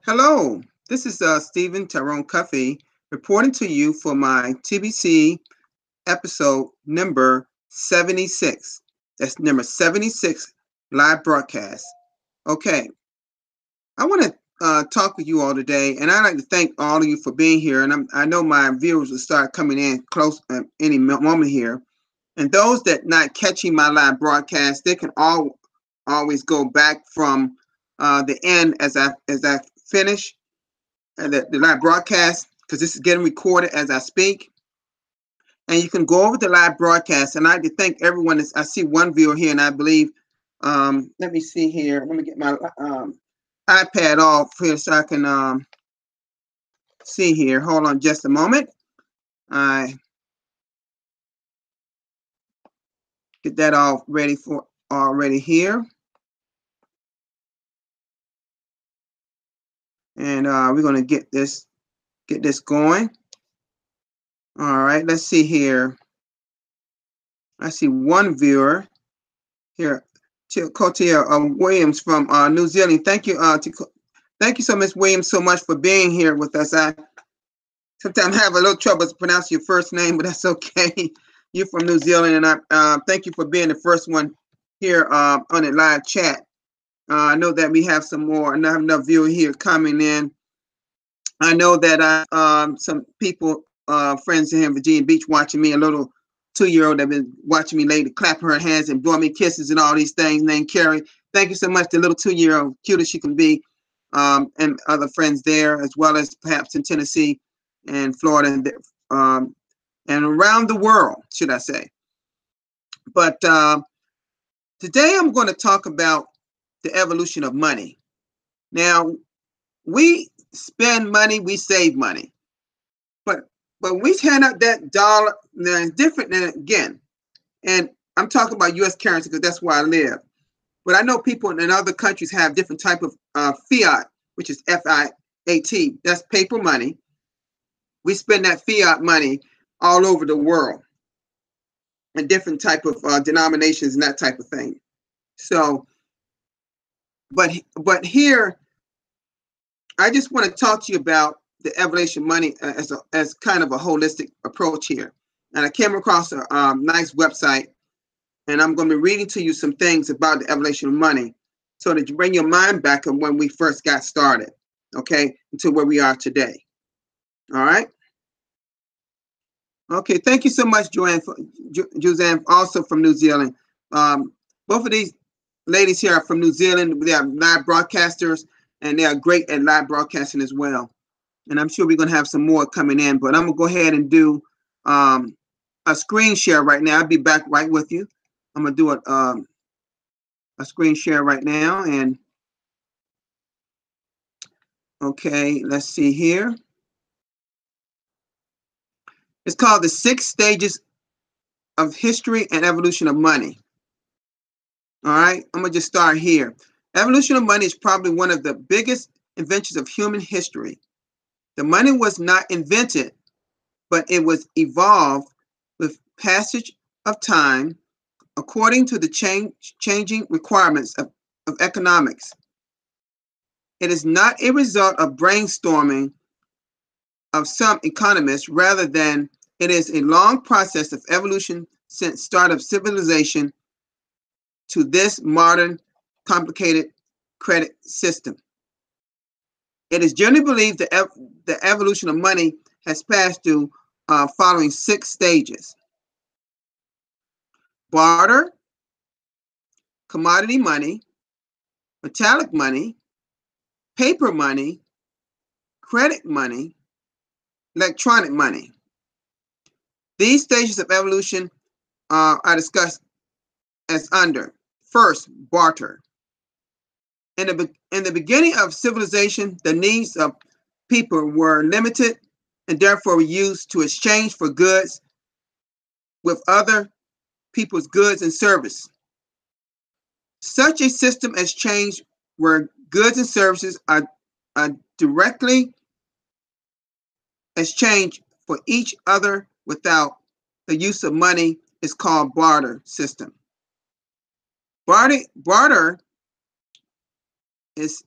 Hello, this is Stephen Tyrone Cuffey reporting to you for my TBC episode number 76. That's number 76 live broadcast. Okay, I want to talk with you all today, and I'd like to thank all of you for being here. And I know my viewers will start coming in close any moment here. And those that not catching my live broadcast, they can always go back from the end as I finish the live broadcast, because this is getting recorded as I speak. And you can go over the live broadcast. And I'd like to thank everyone. I see one viewer here, and I believe, let me see here. Let me get my iPad off here so I can see here. Hold on just a moment. I get that all ready for already here. And we're going to get this going. All right, let's see here. I see one viewer here, Cotia Williams from New Zealand. Thank you, thank you so much, Williams, so much for being here with us. I sometimes have a little trouble pronouncing your first name, but that's okay. You're from New Zealand, and I thank you for being the first one here on the live chat. I know that we have some more, and I have enough viewers here coming in. I know that some people, friends here in Virginia Beach, watching me. A little 2-year-old that been watching me lately, clapping her hands and blowing me kisses and all these things. Named Carrie. Thank you so much. The little 2-year-old, cute as she can be, and other friends there, as well as perhaps in Tennessee and Florida, and around the world, should I say. But today I'm going to talk about the evolution of money. Now, we spend money, we save money. But we hand out that dollar, it's different than again. And I'm talking about U.S. currency because that's where I live. But I know people in other countries have different type of fiat, which is F-I-A-T. That's paper money. We spend that fiat money all over the world in different type of denominations and that type of thing. So, but here, I just want to talk to you about the evolution of money as kind of a holistic approach here. And I came across a nice website, and I'm going to be reading to you some things about the evolution of money so that you bring your mind back of when we first got started, okay, until where we are today. All right? Okay, thank you so much, Joanne, also from New Zealand. Both of these ladies here are from New Zealand. They are live broadcasters, and they are great at live broadcasting as well. And I'm sure we're going to have some more coming in, but I'm going to go ahead and do a screen share right now. I'll be back right with you. I'm going to do a screen share right now. And okay, let's see here. It's called The 6 Stages of History and Evolution of Money. All right, I'm going to just start here. Evolution of money is probably one of the biggest inventions of human history. The money was not invented, but it was evolved with passage of time according to the changing requirements of economics. It is not a result of brainstorming of some economists, rather than it is a long process of evolution since start of civilization to this modern complicated credit system. It is generally believed that the evolution of money has passed through following 6 stages: barter, commodity money, metallic money, paper money, credit money, electronic money. These stages of evolution are discussed as under. First, barter. In the beginning of civilization, the needs of people were limited and therefore used to exchange for goods with other people's goods and service. Such a system exchange where goods and services are directly exchanged for each other without the use of money is called barter system. Barter is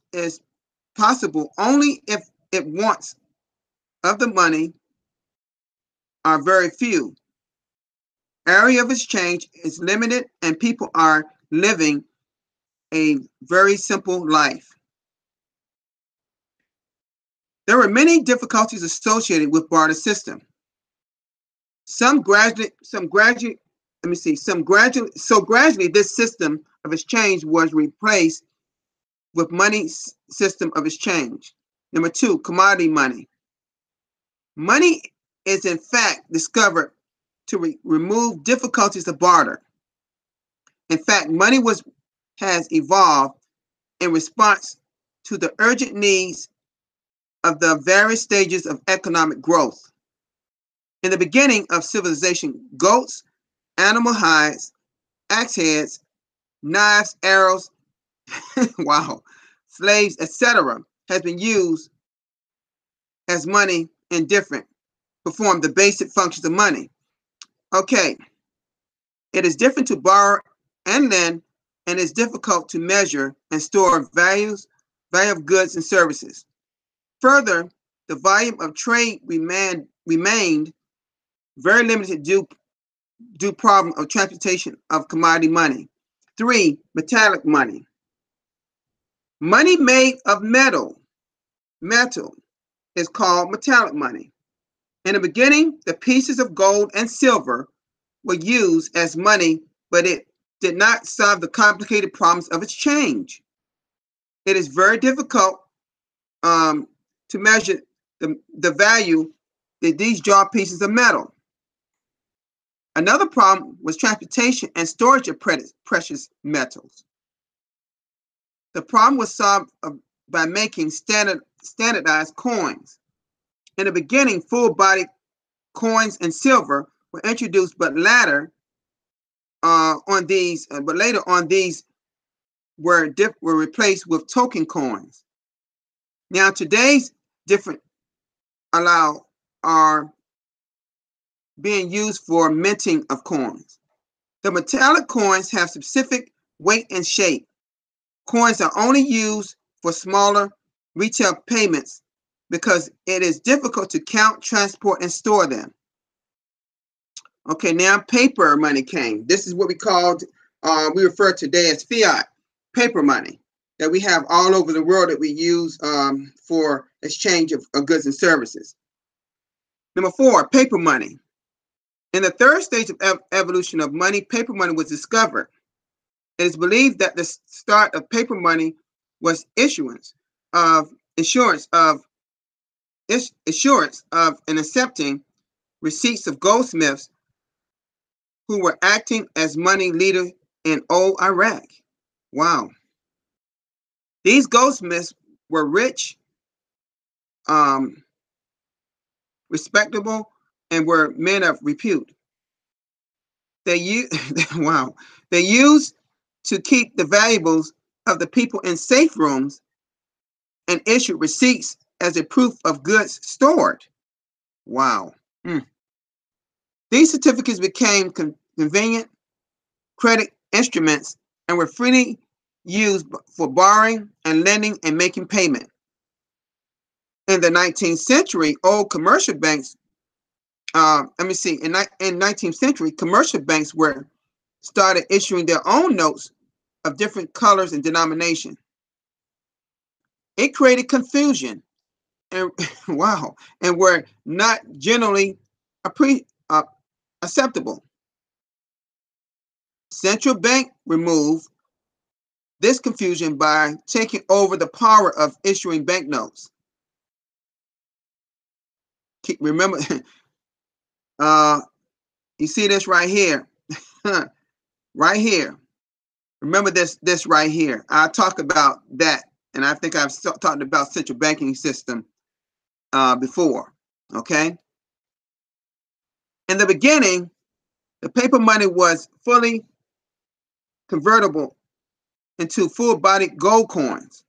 possible only if it wants of the money are very few. Area of exchange is limited and people are living a very simple life. There were many difficulties associated with barter system. So gradually this system of exchange was replaced with money system of exchange. Number two, commodity money. Money is in fact discovered to remove difficulties of barter. In fact, money has evolved in response to the urgent needs of the various stages of economic growth. In the beginning of civilization, goats, animal hides, axe heads, knives, arrows, wow, slaves, etc., has been used as money and perform the basic functions of money. Okay, it is different to borrow and lend, and it's difficult to measure and store value of goods and services. Further, the volume of trade remained very limited due problem of transportation of commodity money. Three, metallic money. Money made of metal is called metallic money. In the beginning, the pieces of gold and silver were used as money, but it did not solve the complicated problems of exchange. It is very difficult to measure the value that these jar pieces of metal. Another problem was transportation and storage of precious metals. The problem was solved by making standardized coins. In the beginning, full-bodied coins and silver were introduced, but later on these were replaced with token coins. Now today's different are being used for minting of coins. The metallic coins have specific weight and shape. Coins are only used for smaller retail payments because it is difficult to count, transport, and store them. Okay, now paper money came. This is what we refer to today as fiat, paper money, that we have all over the world that we use for exchange of goods and services. Number four, paper money. In the third stage of evolution of money, paper money was discovered. It is believed that the start of paper money was issuance of and accepting receipts of goldsmiths who were acting as money leaders in old Iraq. Wow. These goldsmiths were rich, respectable, and were men of repute. They used to keep the valuables of the people in safe rooms and issued receipts as a proof of goods stored. Wow. These certificates became convenient credit instruments and were freely used for borrowing and lending and making payment. In the 19th century, old commercial banks, in 19th century, commercial banks started issuing their own notes of different colors and denomination. It created confusion and and were not generally acceptable. Central bank removed this confusion by taking over the power of issuing banknotes. Remember, you see this right here, right here. Remember this right here. I'll talk about that, and I think I've talked about central banking system before. Okay. In the beginning, the paper money was fully convertible into full-bodied gold coins.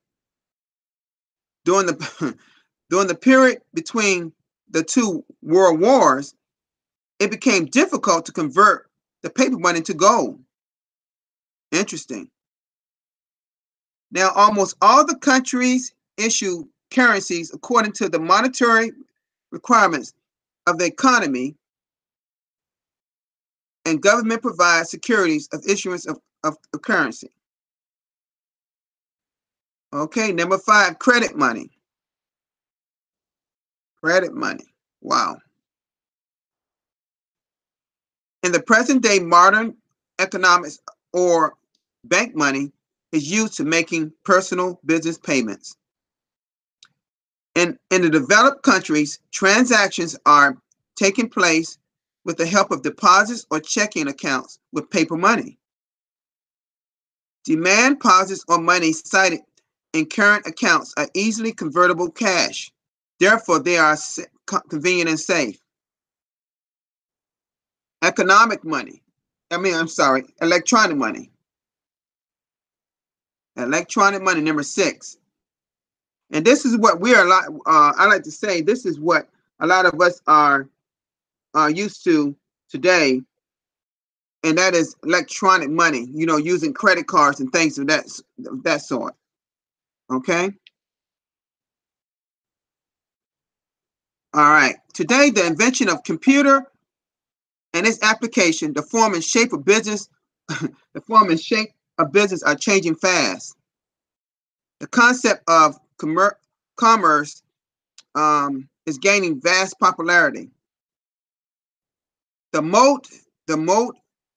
During the period between the two world wars, it became difficult to convert the paper money to gold. Interesting. Now, almost all the countries issue currencies according to the monetary requirements of the economy, and government provides securities of issuance of currency. Okay, number 5, credit money. Credit money. Wow. In the present day, modern economics or bank money is used to making personal business payments. In the developed countries, transactions are taking place with the help of deposits or checking accounts with paper money. Demand deposits or money cited in current accounts are easily convertible cash. Therefore, they are convenient and safe. Electronic money. Electronic money. Electronic money, number 6. And this is what we are, I like to say, this is what a lot of us are used to today, and that is electronic money, using credit cards and things of that sort. Okay? All right. Today, the invention of computer and its application, the form and shape of business, are changing fast. The concept of commerce is gaining vast popularity. The mode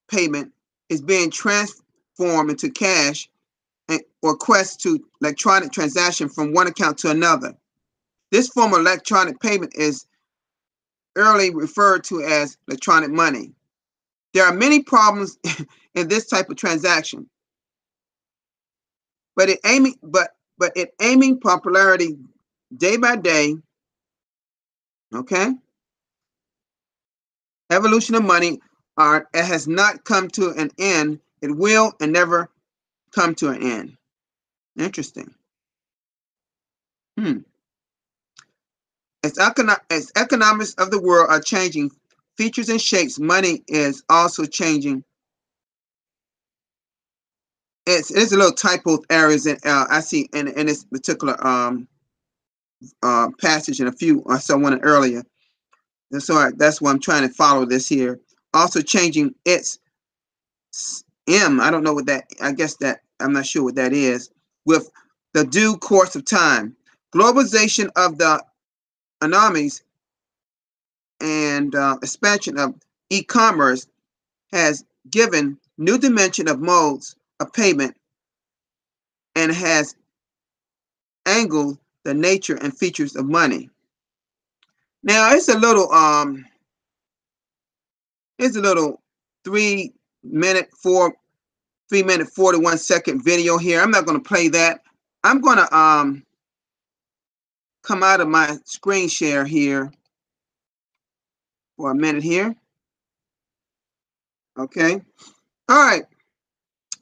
payment is being transformed into cash or quest to electronic transaction from one account to another. This form of electronic payment is early referred to as electronic money. There are many problems in this type of transaction, but it aiming popularity day by day. Okay. Evolution of money it has not come to an end. It will and never come to an end. Interesting. As economics of the world are changing features and shapes, money is also changing. It's a little typo errors that I see in this particular passage and a few I saw one earlier. And so that's why I'm trying to follow this here. Also changing its I don't know what that, I guess that, I'm not sure what that is, with the due course of time. Globalization of the economies and expansion of e-commerce has given new dimension of modes of payment and has angled the nature and features of money. Now it's a little 3 minute 41 second video here. I'm not going to play that. I'm going to come out of my screen share here for a minute here. Okay. All right.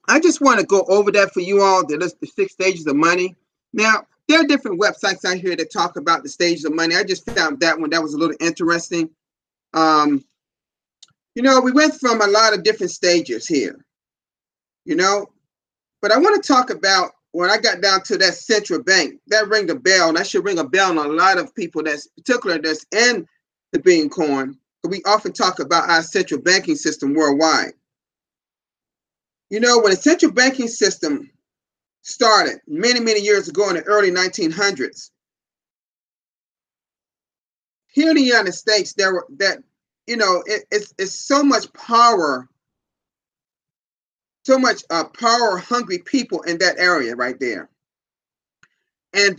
I just want to go over that for you all, the 6 stages of money. Now, there are different websites out here that talk about the stages of money. I just found that one. That was a little interesting. We went from a lot of different stages here, but I want to talk about when I got down to that central bank. That rang a bell, and that should ring a bell on a lot of people that's in the Billion Coin. We often talk about our central banking system worldwide. When the central banking system started many, many years ago in the early 1900s, here in the United States, it's so much power, power-hungry people in that area right there. And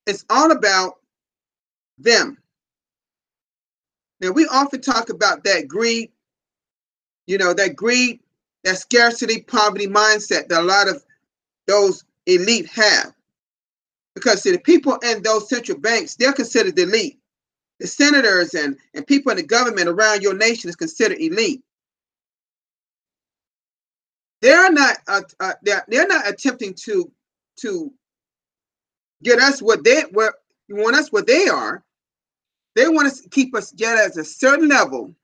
it's all about them. Now, we often talk about that greed, that scarcity, poverty mindset that a lot of those elite have. Because see, the people in those central banks, they're considered the elite. The senators and people in the government around your nation is considered elite. They're not attempting to get us what they are. They want us to keep us yet at a certain level.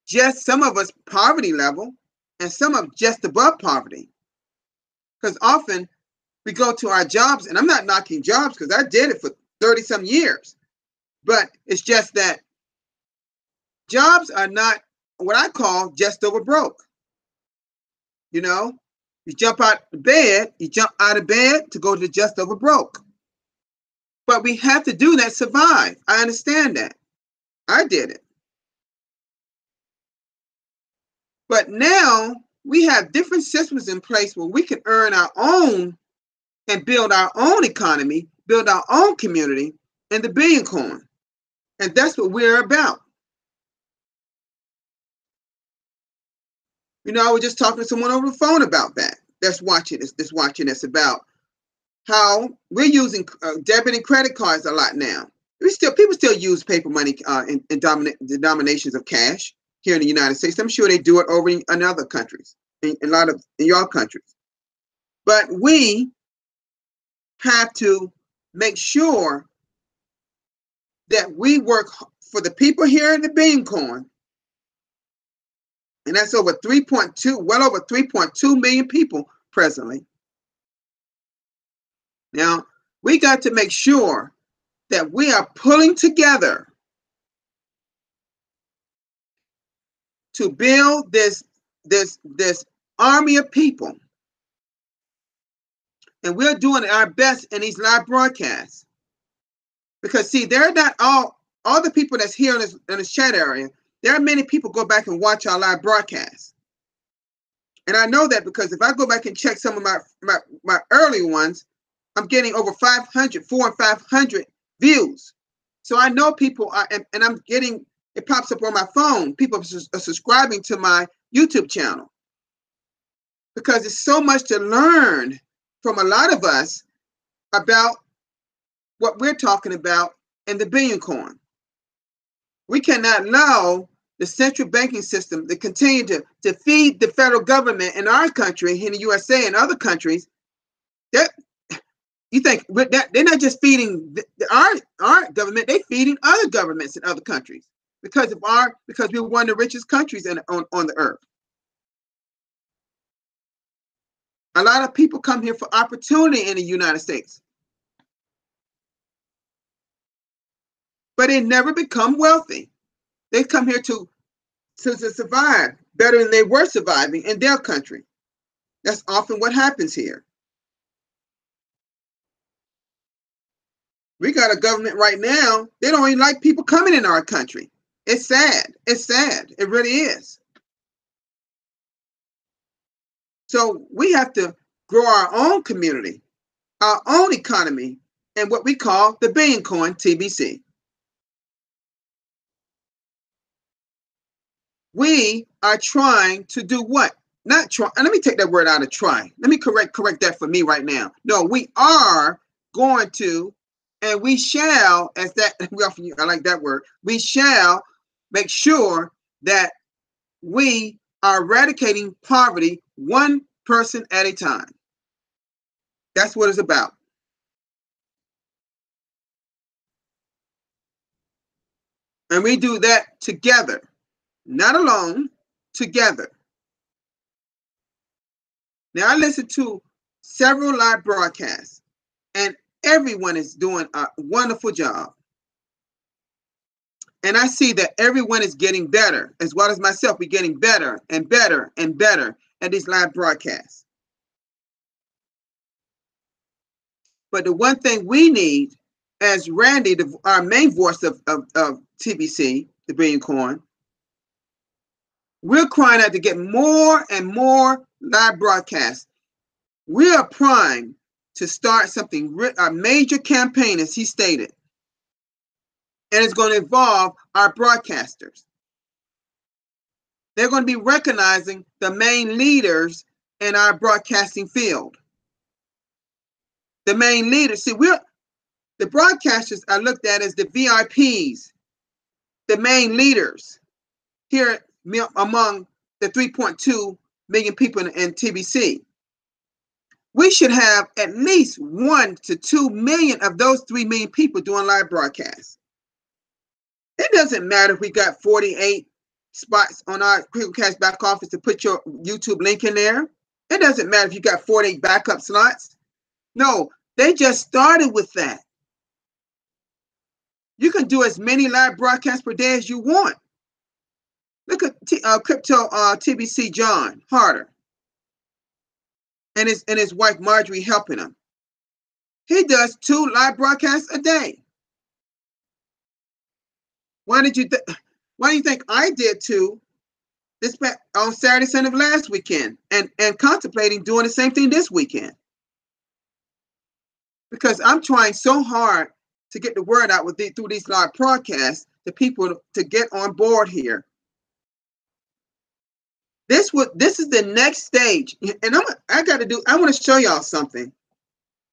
Just some of us poverty level, and some of just above poverty. Because often we go to our jobs, and I'm not knocking jobs because I did it for 30-some years. But it's just that jobs are not what I call just over broke. You know, you jump out of bed to go to just over broke. But we have to do that to survive. I understand that. I did it. But now we have different systems in place where we can earn our own and build our own economy, build our own community, and the billion coin. And that's what we're about. You know, I was just talking to someone over the phone about that. That's watching this about how we're using debit and credit cards a lot now. People still use paper money in denominations of cash here in the United States. I'm sure they do it over in other countries, in your countries. But we have to make sure that we work for the people here in the billion coin, and that's over 3.2 million people presently. Now, we got to make sure that we are pulling together to build this army of people. And we're doing our best in these live broadcasts. Because see, they're not all the people that's here in this chat area. There are many people go back and watch our live broadcasts. And I know that because if I go back and check some of my early ones, I'm getting over 400 and 500 views. So I know people are, and I'm getting, it pops up on my phone. People are subscribing to my YouTube channel. Because there's so much to learn from a lot of us about what we're talking about in the billion coin. We cannot allow the central banking system to continue to feed the federal government in our country, in the USA and other countries. That you think they're not just feeding our government, they're feeding other governments in other countries because we're one of the richest countries on the earth. A lot of people come here for opportunity in the United States, but they never become wealthy. They come here to survive better than they were surviving in their country. That's often what happens here. We got a government right now, they don't even like people coming in our country. It's sad. It's sad. It really is. So we have to grow our own community, our own economy, and what we call the billion coin TBC. We are trying to do what? Not try. And let me take that word out of try. Let me correct that for me right now. No, we are going to, and we shall, I like that word. We shall make sure that we are eradicating poverty one person at a time. That's what it's about. And we do that together, not alone, together. Now, I listened to several live broadcasts, and everyone is doing a wonderful job. And I see that everyone is getting better, as well as myself. We're getting better and better and better at these live broadcasts. But the one thing we need, as Randy, our main voice of TBC, the Billion Coin, we're crying out to get more and more live broadcasts. We are primed to start something, a major campaign, as he stated. And it's going to involve our broadcasters. They're going to be recognizing the main leaders in our broadcasting field. The main leaders. See, the broadcasters are looked at as the VIPs, the main leaders here among the 3.2 million people in TBC. We should have at least 1 to 2 million of those 3 million people doing live broadcasts. It doesn't matter if we got 48 spots on our Critical Cash back office to put your YouTube link in there. It doesn't matter if you got 48 backup slots. No, they just started with that. You can do as many live broadcasts per day as you want. Look at crypto TBC John Harder and his wife Marjorie helping him. He does 2 live broadcasts a day. Why do you think I did 2 on Saturday, Sunday of last weekend, and contemplating doing the same thing this weekend? Because I'm trying so hard to get the word out through these live broadcasts to people to get on board here. This is the next stage, and I want to show y'all something.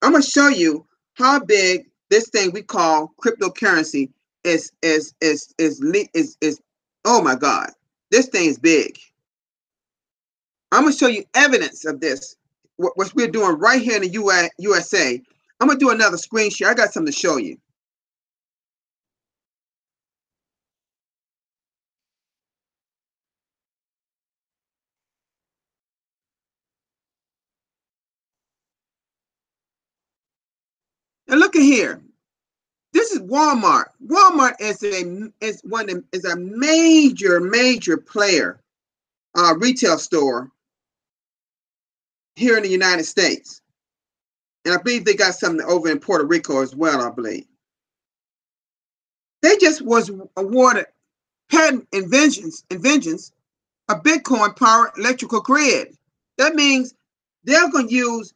I'm going to show you how big this thing we call cryptocurrency is. Oh my God, this thing is big. I'm going to show you evidence of this, what we're doing right here in the USA. I'm going to do another screen share. I got something to show you. And look at here. This is Walmart. Walmart is a major player, retail store here in the United States, and I believe they got something over in Puerto Rico as well. I believe they just was awarded patent inventions a Bitcoin powered electrical grid. That means they're going to use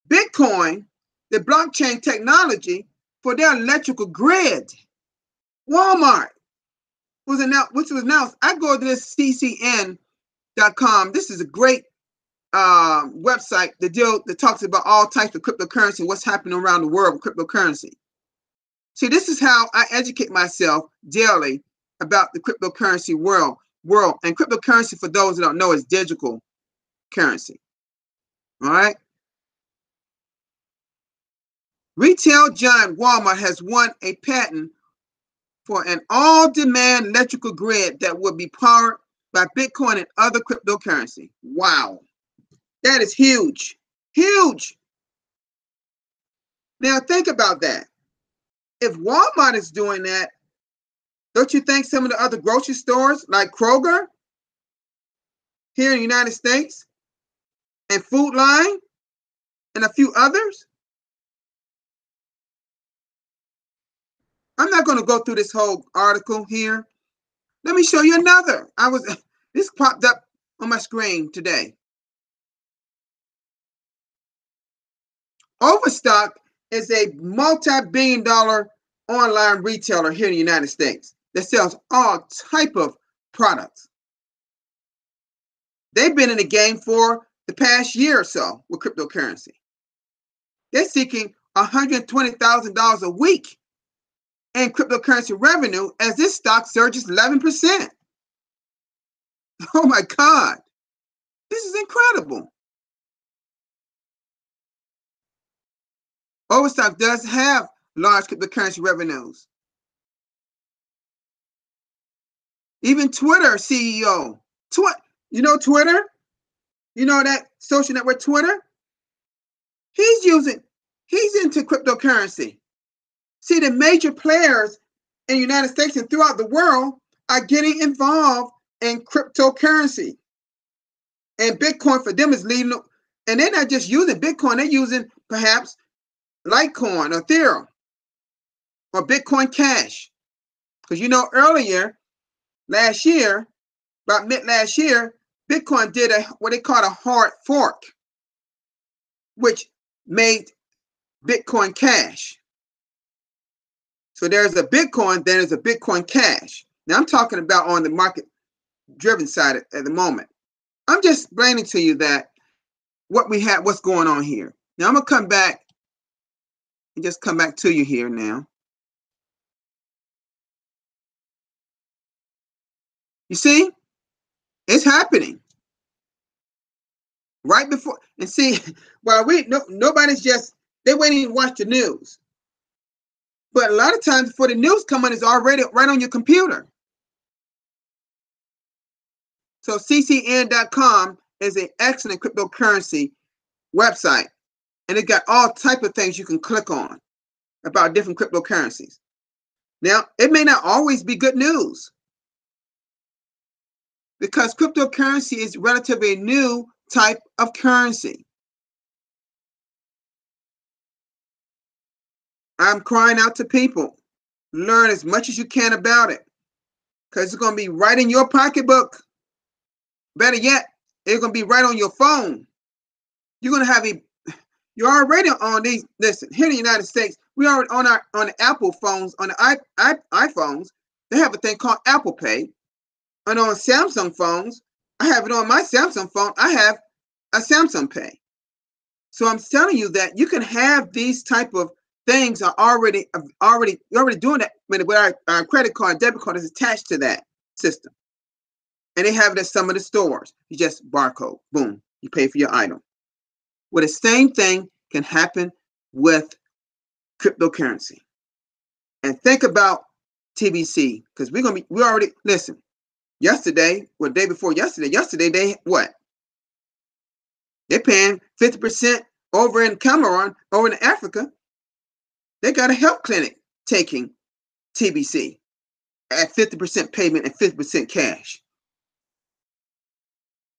Bitcoin, the blockchain technology, for their electrical grid. Walmart which was announced. I go to this ccn.com. This is a great website that talks about all types of cryptocurrency, what's happening around the world with cryptocurrency. See, this is how I educate myself daily about the cryptocurrency world. And cryptocurrency, for those that don't know, is digital currency. All right. Retail giant Walmart has won a patent for an all-demand electrical grid that will be powered by Bitcoin and other cryptocurrency. Wow. That is huge. Huge. Now think about that. If Walmart is doing that, don't you think some of the other grocery stores like Kroger here in the United States and Food Line and a few others? I'm not going to go through this whole article here. Let me show you another. This popped up on my screen today. Overstock is a multi-billion-dollar online retailer here in the United States that sells all type of products. They've been in the game for the past year or so with cryptocurrency. They're seeking $120,000 a week in cryptocurrency revenue as this stock surges 11%. Oh my God, this is incredible. Overstock does have large cryptocurrency revenues. Even Twitter CEO, you know Twitter? You know that social network Twitter? He's into cryptocurrency. See, the major players in the United States and throughout the world are getting involved in cryptocurrency. And Bitcoin for them is leading, and they're not just using Bitcoin, they're using perhaps Litecoin or Ethereum or Bitcoin Cash. Because you know earlier, last year, about mid last year, Bitcoin did what they call a hard fork, which made Bitcoin Cash. So there's a Bitcoin, then there's a Bitcoin Cash. Now I'm talking about on the market-driven side at the moment. I'm just explaining to you that what's going on here. Now I'm gonna come back and just come back to you here now. You see, it's happening right before. And see, while nobody's they waiting to watch the news. But a lot of times before the news come on, it's already right on your computer. So ccn.com is an excellent cryptocurrency website, and it got all type of things you can click on about different cryptocurrencies. Now, it may not always be good news because cryptocurrency is relatively new type of currency. I'm crying out to people, learn as much as you can about it because it's going to be right in your pocketbook. Better yet, it's going to be right on your phone. You're going to have you're already on these. Listen, here in the United States, we are on the Apple phones, on the iPhones. They have a thing called Apple Pay, and on Samsung phones, I have it on my Samsung phone. I have a Samsung Pay. So I'm telling you that you can have these type of things are already doing that with our credit card, debit card is attached to that system, and they have it at some of the stores. You just barcode, boom, you pay for your item. Well, the same thing can happen with cryptocurrency. And think about TBC, because we already, listen, yesterday, or the day before yesterday, they what? They're paying 50% over in Cameroon, over in Africa. They got a health clinic taking TBC at 50% payment and 50% cash.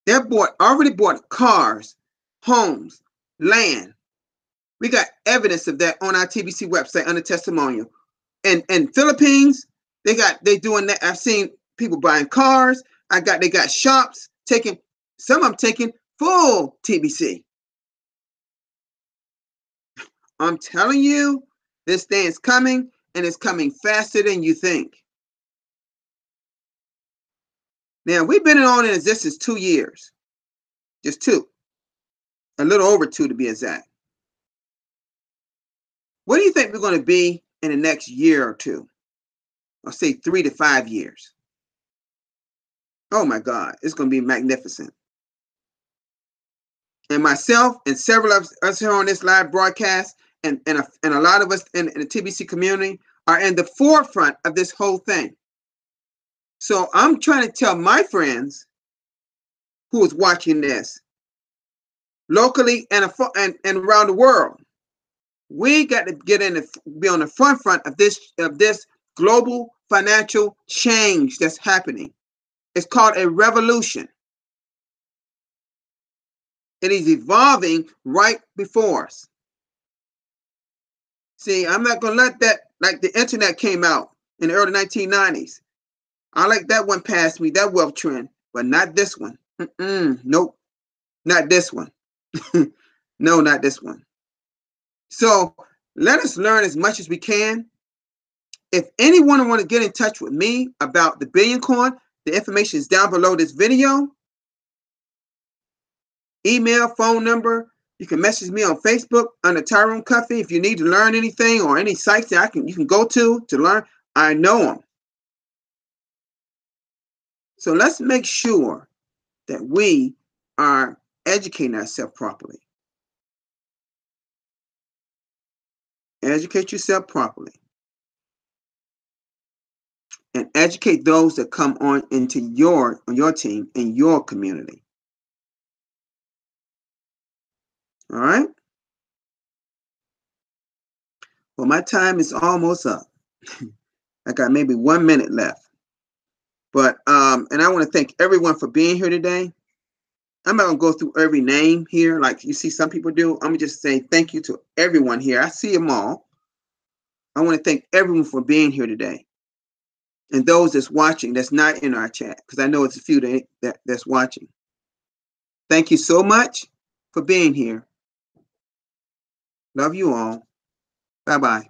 They already bought cars, homes, land. We got evidence of that on our TBC website under testimonial. And Philippines, they doing that. I've seen people buying cars. They got shops taking, some of them taking full TBC. I'm telling you, this day is coming, and it's coming faster than you think. Now, we've been in existence 2 years. Just 2. A little over 2 to be exact. What do you think we're going to be in the next year or 2? I'll say 3 to 5 years. Oh my God, it's going to be magnificent. And myself and several of us here on this live broadcast and a lot of us in the TBC community are in the forefront of this whole thing. So I'm trying to tell my friends who is watching this locally and around the world, we got to be on the front of this global financial change that's happening. It's called a revolution. It is evolving right before us. See, I'm not going to let that, like the internet came out in the early 1990s. I like that one past me, that wealth trend, but not this one. Nope, not this one. No, not this one. So let us learn as much as we can. If anyone want to get in touch with me about the Billion Coin, the information is down below this video. Email, phone number. You can message me on Facebook under Tyrone Cuffy if you need to learn anything or any sites that you can go to learn. I know them. So let's make sure that we are educating ourselves properly. Educate yourself properly. And educate those that come on your team in your community. All right? Well, my time is almost up. I got maybe 1 minute left. But and I want to thank everyone for being here today. I'm not gonna go through every name here like you see some people do. I'm gonna just say thank you to everyone here. I see them all. I want to thank everyone for being here today. And those that's watching that's not in our chat, because I know it's a few that's watching. Thank you so much for being here. Love you all. Bye-bye.